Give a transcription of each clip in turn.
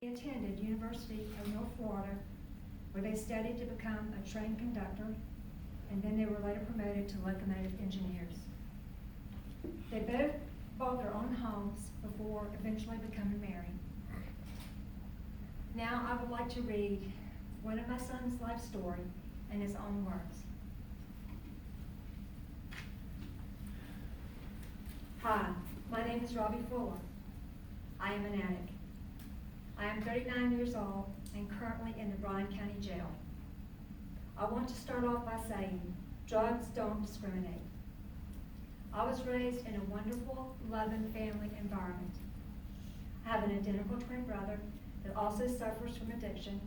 They attended University of North Florida, where they studied to become a train conductor, and then they were later promoted to locomotive engineers. They both bought their own homes before eventually becoming married. Now I would like to read one of my son's life story in his own words. Hi, my name is Robbie Fuller. I am an addict. I am 39 years old and currently in the Bryan County Jail. I want to start off by saying, drugs don't discriminate. I was raised in a wonderful, loving family environment. I have an identical twin brother that also suffers from addiction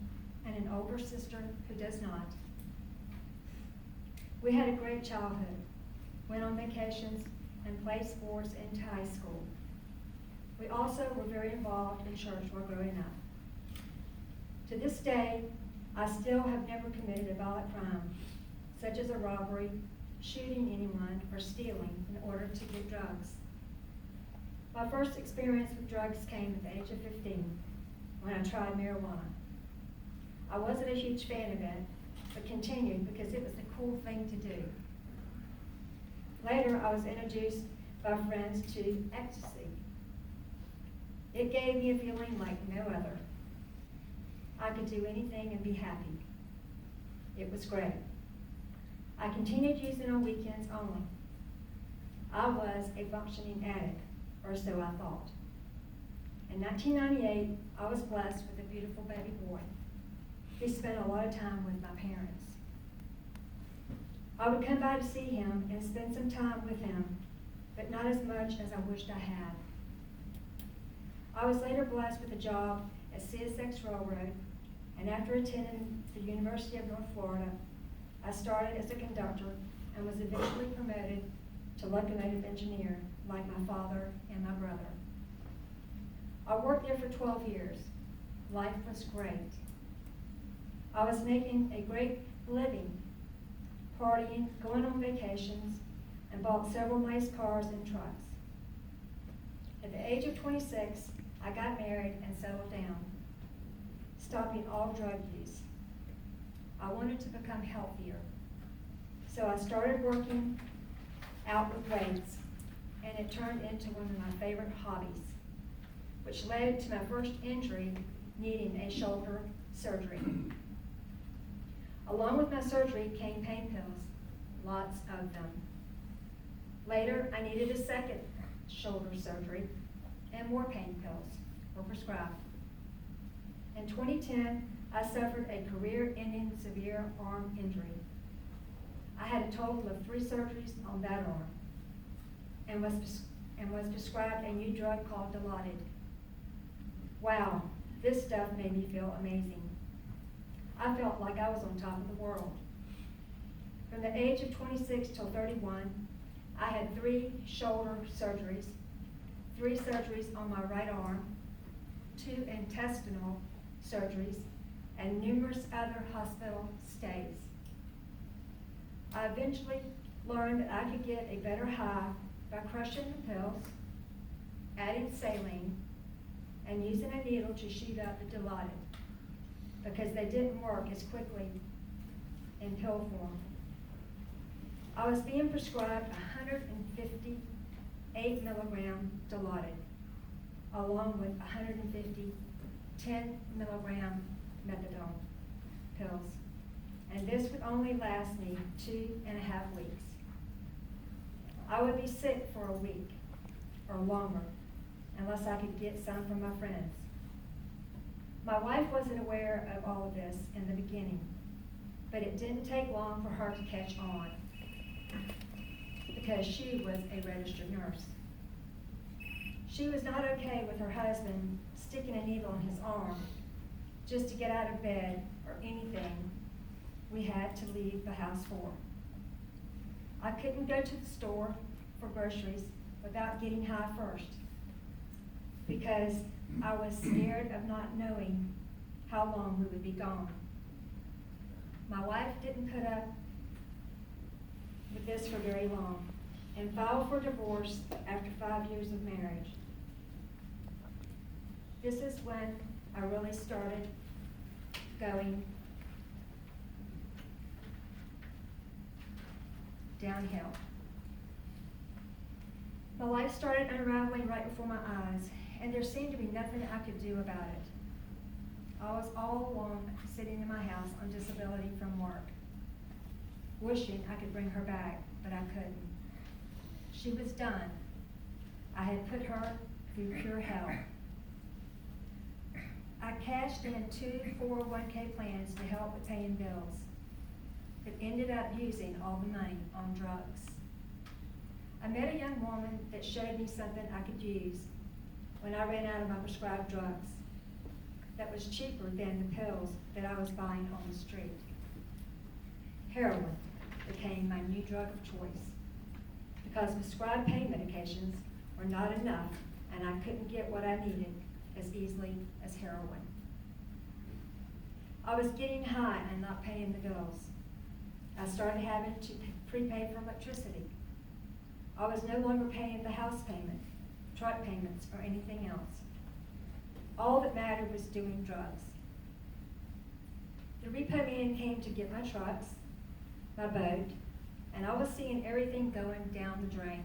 and an older sister who does not. We had a great childhood, went on vacations, and played sports into high school. We also were very involved in church while growing up. To this day, I still have never committed a violent crime, such as a robbery, shooting anyone, or stealing in order to get drugs. My first experience with drugs came at the age of 15, when I tried marijuana. I wasn't a huge fan of it, but continued because it was the cool thing to do. Later, I was introduced by friends to ecstasy. It gave me a feeling like no other. I could do anything and be happy. It was great. I continued using on weekends only. I was a functioning addict, or so I thought. In 1998, I was blessed with a beautiful baby boy. He spent a lot of time with my parents. I would come by to see him and spend some time with him, but not as much as I wished I had. I was later blessed with a job at CSX Railroad, and after attending the University of North Florida, I started as a conductor and was eventually promoted to locomotive engineer like my father and my brother. I worked there for 12 years. Life was great. I was making a great living, partying, going on vacations, and bought several nice cars and trucks. At the age of 26, I got married and settled down, stopping all drug use. I wanted to become healthier, so I started working out with weights, and it turned into one of my favorite hobbies, which led to my first injury, needing a shoulder surgery. Along with my surgery came pain pills, lots of them. Later, I needed a second shoulder surgery, and more pain pills were prescribed. In 2010, I suffered a career-ending severe arm injury. I had a total of 3 surgeries on that arm, and was prescribed a new drug called Dilaudid. Wow, this stuff made me feel amazing. I felt like I was on top of the world. From the age of 26 till 31, I had 3 shoulder surgeries, 3 surgeries on my right arm, 2 intestinal surgeries, and numerous other hospital stays. I eventually learned that I could get a better high by crushing the pills, adding saline, and using a needle to shoot up the Dilaudid, because they didn't work as quickly in pill form. I was being prescribed 150 8-milligram Dilaudid, along with 150 10-milligram methadone pills, and this would only last me 2.5 weeks. I would be sick for a week or longer unless I could get some from my friends. My wife wasn't aware of all of this in the beginning, but it didn't take long for her to catch on, because she was a registered nurse. She was not okay with her husband sticking a needle in his arm just to get out of bed or anything we had to leave the house for. I couldn't go to the store for groceries without getting high first, because I was scared of not knowing how long we would be gone. My wife didn't put up with this for very long and filed for divorce after 5 years of marriage. This is when I really started going downhill. My life started unraveling right before my eyes, and there seemed to be nothing I could do about it. I was all alone sitting in my house on disability from work, wishing I could bring her back, but I couldn't. She was done. I had put her through pure hell. I cashed in 2 401k plans to help with paying bills, but ended up using all the money on drugs. I met a young woman that showed me something I could use when I ran out of my prescribed drugs that was cheaper than the pills that I was buying on the street. Heroin became my new drug of choice because prescribed pain medications were not enough and I couldn't get what I needed as easily as heroin. I was getting high and not paying the bills. I started having to prepay for electricity. I was no longer paying the house payment, truck payments, or anything else. All that mattered was doing drugs. The repo man came to get my trucks, my boat, and I was seeing everything going down the drain.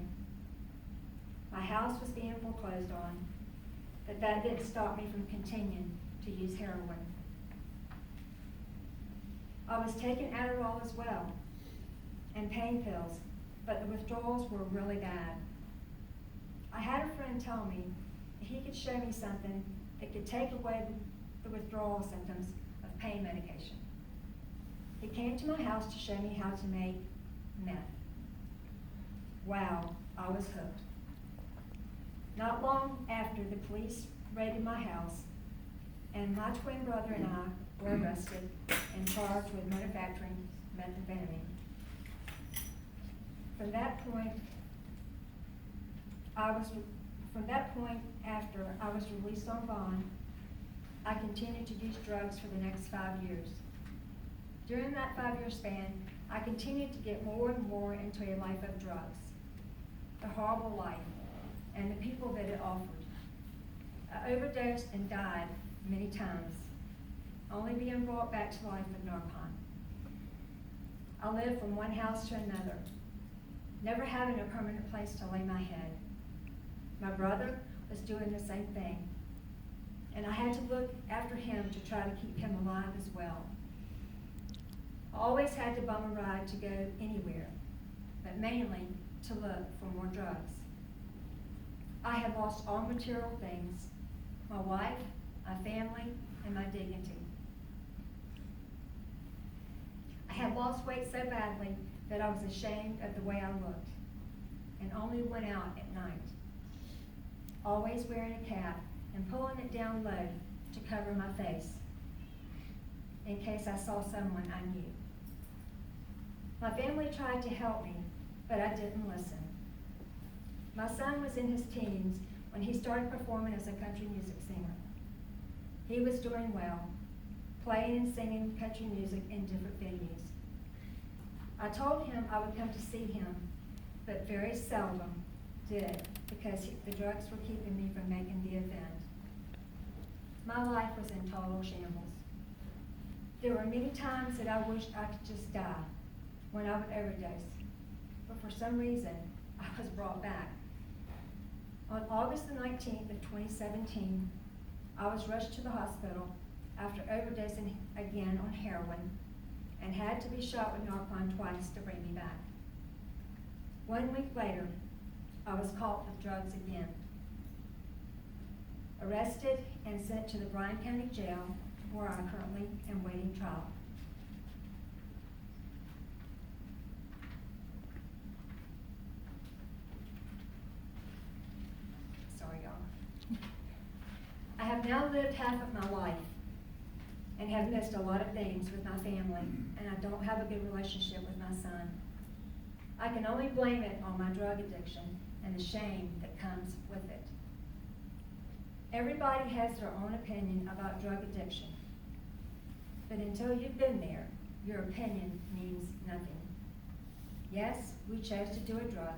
My house was being foreclosed on, but that didn't stop me from continuing to use heroin. I was taking Adderall as well, and pain pills, but the withdrawals were really bad. I had a friend tell me that he could show me something that could take away the withdrawal symptoms of pain medication. He came to my house to show me how to make meth. Wow, I was hooked. Not long after, the police raided my house, and my twin brother and I were arrested and charged with manufacturing methamphetamine. From that point after I was released on bond, I continued to use drugs for the next 5 years. During that 5-year span, I continued to get more and more into a life of drugs, a horrible life, and the people that it offered. I overdosed and died many times, only being brought back to life with Narcan. I lived from one house to another, never having a permanent place to lay my head. My brother was doing the same thing, and I had to look after him to try to keep him alive as well. I always had to bum a ride to go anywhere, but mainly to look for more drugs. I had lost all material things, my wife, my family, and my dignity. I had lost weight so badly that I was ashamed of the way I looked and only went out at night, always wearing a cap and pulling it down low to cover my face in case I saw someone I knew. My family tried to help me, but I didn't listen. My son was in his teens when he started performing as a country music singer. He was doing well, playing and singing country music in different venues. I told him I would come to see him, but very seldom did because the drugs were keeping me from making the event. My life was in total shambles. There were many times that I wished I could just die when I would overdose, but for some reason, I was brought back. On August the 19th of 2017, I was rushed to the hospital after overdosing again on heroin and had to be shot with Narcan twice to bring me back. 1 week later, I was caught with drugs again. Arrested and sent to the Bryan County Jail, where I currently am waiting trial. Sorry, y'all. I have now lived half of my life and have missed a lot of things with my family, and I don't have a good relationship with my son. I can only blame it on my drug addiction and the shame that comes with it. Everybody has their own opinion about drug addiction, but until you've been there, your opinion means nothing. Yes, we chose to do a drug,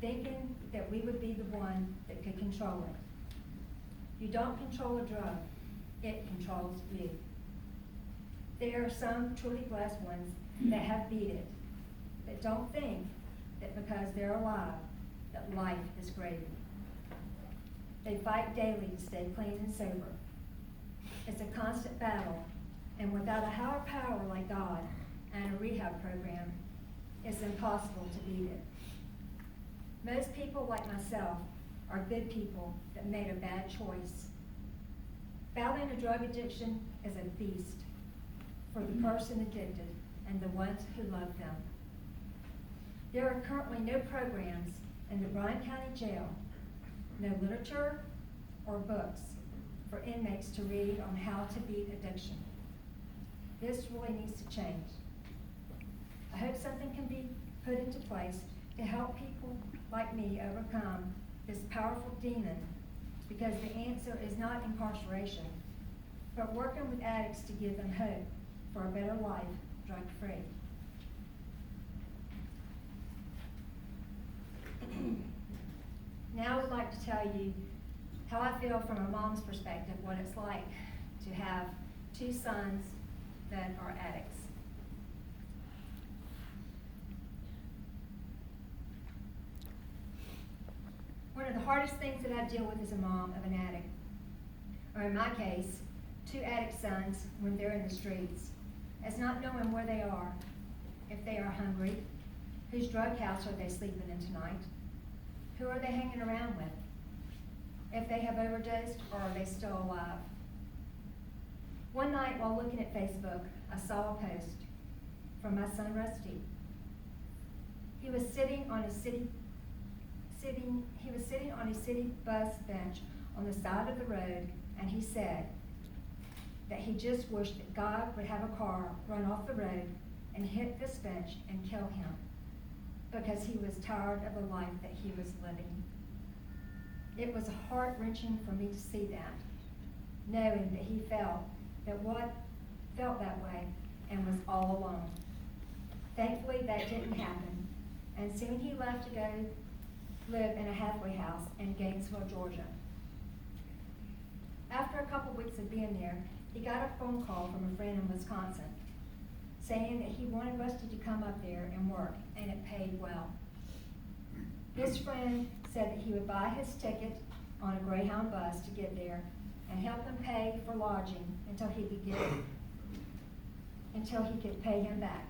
thinking that we would be the one that could control it. You don't control a drug, It controls you. There are some truly blessed ones that have beat it, that don't think that because they're alive, that life is gravy. They fight daily to stay clean and sober. It's a constant battle, and without a higher power like God and a rehab program, it's impossible to beat it. Most people, like myself, are good people that made a bad choice. Battling a drug addiction is a beast for the person addicted and the ones who love them. There are currently no programs in the Bryan County Jail, no literature or books for inmates to read on how to beat addiction. This really needs to change. I hope something can be put into place to help people like me overcome this powerful demon, because the answer is not incarceration, but working with addicts to give them hope for a better life, drug-free. Now I would like to tell you how I feel from a mom's perspective, what it's like to have two sons that are addicts. One of the hardest things that I deal with as a mom of an addict, or in my case, two addict sons when they're in the streets, is not knowing where they are, if they are hungry, whose drug house are they sleeping in tonight, who are they hanging around with, if they have overdosed or are they still alive. One night while looking at Facebook, I saw a post from my son Rusty. He was sitting on a city bus bench on the side of the road, and he said that he just wished that God would have a car run off the road and hit this bench and kill him, because he was tired of the life that he was living. It was heart-wrenching for me to see that, knowing that he felt that way and was all alone. Thankfully, that didn't happen, and soon he left to go live in a halfway house in Gainesville, Georgia. After a couple weeks of being there, he got a phone call from a friend in Wisconsin saying that he wanted Rusty to come up there and work, and it paid well. This friend said that he would buy his ticket on a Greyhound bus to get there and help him pay for lodging until he could pay him back.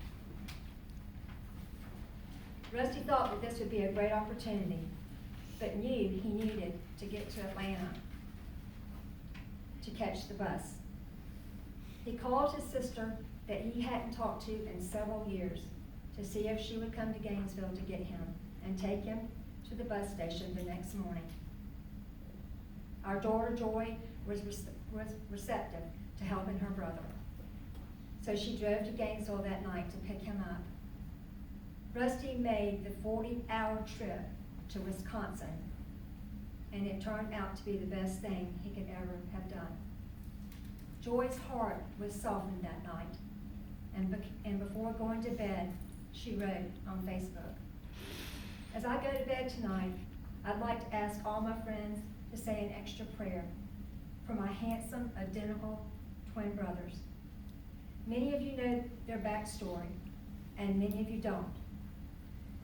Rusty thought that this would be a great opportunity, but knew he needed to get to Atlanta to catch the bus. He called his sister that he hadn't talked to in several years to see if she would come to Gainesville to get him and take him to the bus station the next morning. Our daughter Joy was receptive to helping her brother, so she drove to Gainesville that night to pick him up. Rusty made the 40-hour trip to Wisconsin, and it turned out to be the best thing he could ever have done. Joy's heart was softened that night, and before going to bed, she wrote on Facebook, "As I go to bed tonight, I'd like to ask all my friends to say an extra prayer for my handsome, identical twin brothers. Many of you know their backstory, and many of you don't.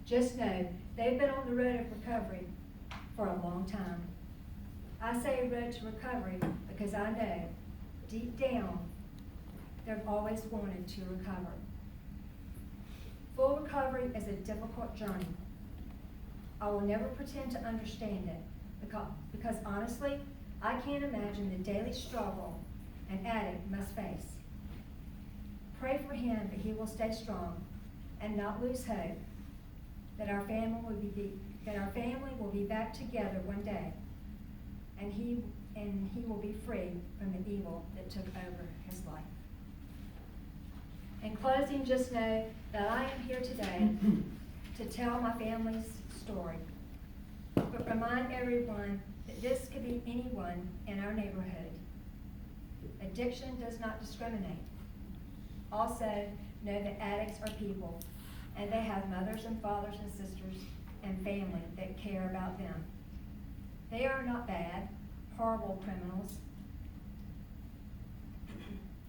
Just know they've been on the road of recovery for a long time. I say road to recovery because I know deep down they've always wanted to recover. Full recovery is a difficult journey. I will never pretend to understand it because honestly, I can't imagine the daily struggle an addict must face. Pray for him that he will stay strong and not lose hope, that our family will be back together one day, and he will be free from the evil that took over his life." In closing, just know that I am here today to tell my family's story, but remind everyone that this could be anyone in our neighborhood. Addiction does not discriminate. Also, know that addicts are people, and they have mothers and fathers and sisters and family that care about them. They are not bad, horrible criminals.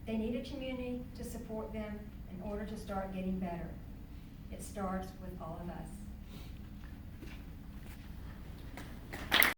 They need a community to support them in order to start getting better. It starts with all of us.